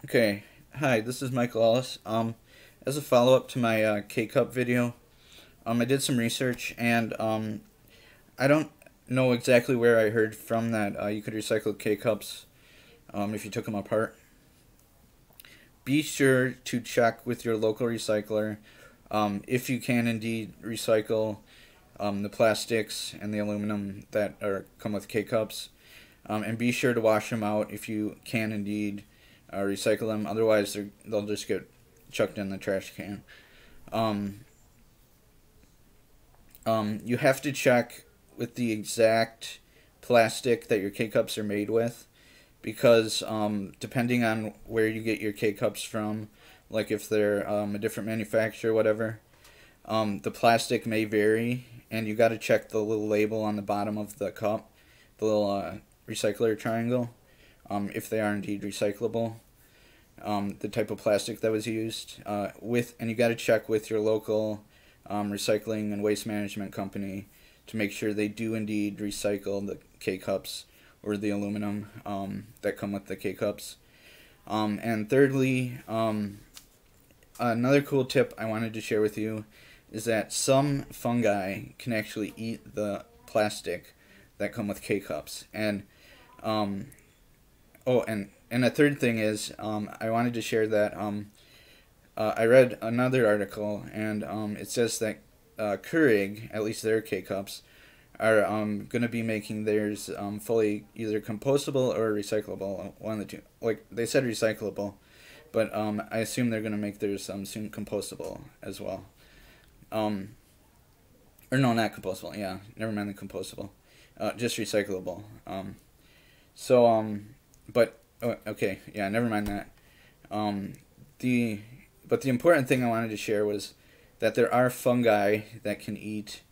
Okay, hi, this is Michael Ellis. As a follow-up to my K-Cup video, I did some research and I don't know exactly where I heard from that you could recycle K-Cups if you took them apart. Be sure to check with your local recycler if you can indeed recycle the plastics and the aluminum that come with K-Cups. And be sure to wash them out if you can indeed recycle them. Otherwise, they'll just get chucked in the trash can. Um, you have to check with the exact plastic that your K cups are made with, because depending on where you get your K cups from, like if they're a different manufacturer, whatever, the plastic may vary, and you got to check the little label on the bottom of the cup, the little recycler triangle, if they are indeed recyclable. The type of plastic that was used and you got to check with your local recycling and waste management company to make sure they do indeed recycle the K cups or the aluminum that come with the K cups. And thirdly, another cool tip I wanted to share with you is that some fungi can actually eat the plastic that come with K cups. And a third thing is, I wanted to share that I read another article, and it says that Keurig, at least their K cups, are going to be making theirs fully either compostable or recyclable. One of the two. Like they said, recyclable, but I assume they're going to make theirs soon compostable as well. Or no, not compostable. Yeah, never mind the compostable. Just recyclable. So but okay, yeah, never mind that. Um, the but the important thing I wanted to share was that there are fungi that can eat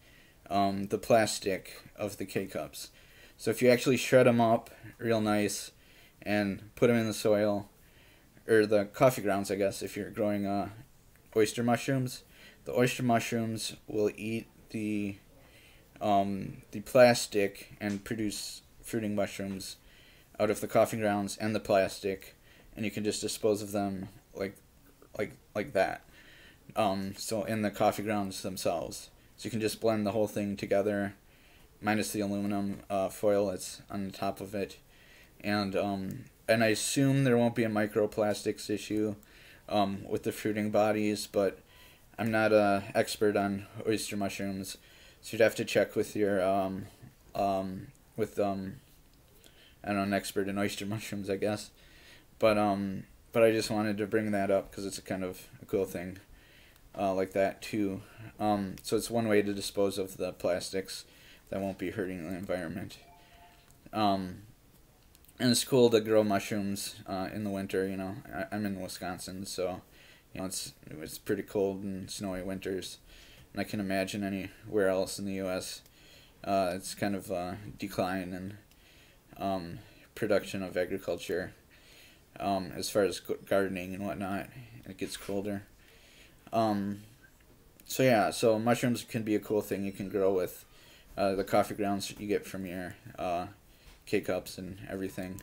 the plastic of the K cups. So if you actually shred them up real nice and put them in the soil or the coffee grounds, I guess, if you're growing oyster mushrooms, the oyster mushrooms will eat the plastic and produce fruiting mushrooms out of the coffee grounds and the plastic, and you can just dispose of them like that. So in the coffee grounds themselves, so you can just blend the whole thing together, minus the aluminum foil that's on the top of it, and I assume there won't be a microplastics issue with the fruiting bodies, but I'm not a expert on oyster mushrooms, so you'd have to check with your with I don't know, an expert in oyster mushrooms, I guess. But I just wanted to bring that up because it's a kind of a cool thing, like that too. So it's one way to dispose of the plastics that won't be hurting the environment. And it's cool to grow mushrooms in the winter. I'm in Wisconsin, so it's pretty cold and snowy winters, and I can imagine anywhere else in the U.S. It's kind of decline and production of agriculture as far as gardening and whatnot. It gets colder. So mushrooms can be a cool thing you can grow with the coffee grounds you get from your K cups and everything.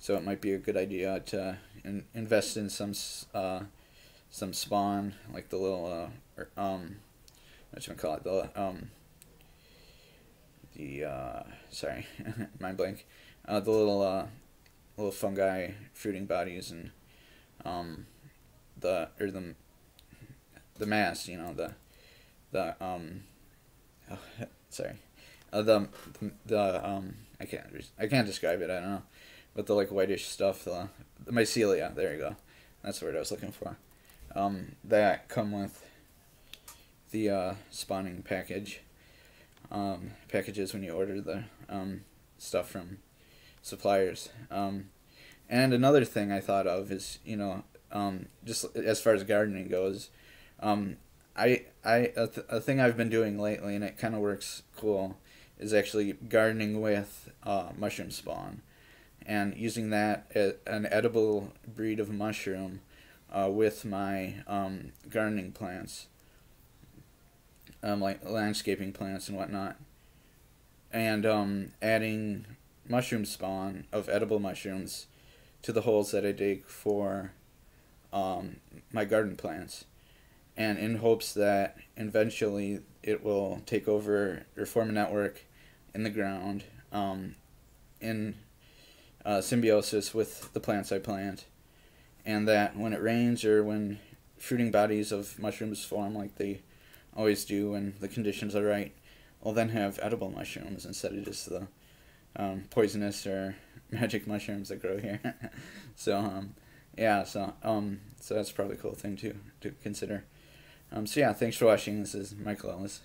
So it might be a good idea to invest in some spawn, like the little what you call it, the sorry, mind blank, the little fungi fruiting bodies, and the mass, oh, sorry, I can't describe it. I don't know, but the like whitish stuff, the mycelia. There you go. That's the word I was looking for. That come with the spawning packages when you order the stuff from suppliers. And another thing I thought of is, just as far as gardening goes, a thing I've been doing lately, and it kind of works cool, is actually gardening with mushroom spawn, and using that an edible breed of mushroom with my gardening plants, like landscaping plants and whatnot, and adding mushroom spawn of edible mushrooms to the holes that I dig for my garden plants, and in hopes that eventually it will take over or form a network in the ground, in symbiosis with the plants I plant, and that when it rains or when fruiting bodies of mushrooms form like they always do when the conditions are right, I'll then have edible mushrooms instead of just the poisonous or magic mushrooms that grow here. So yeah, so that's probably a cool thing to consider. So yeah, thanks for watching. This is Michael Ellis.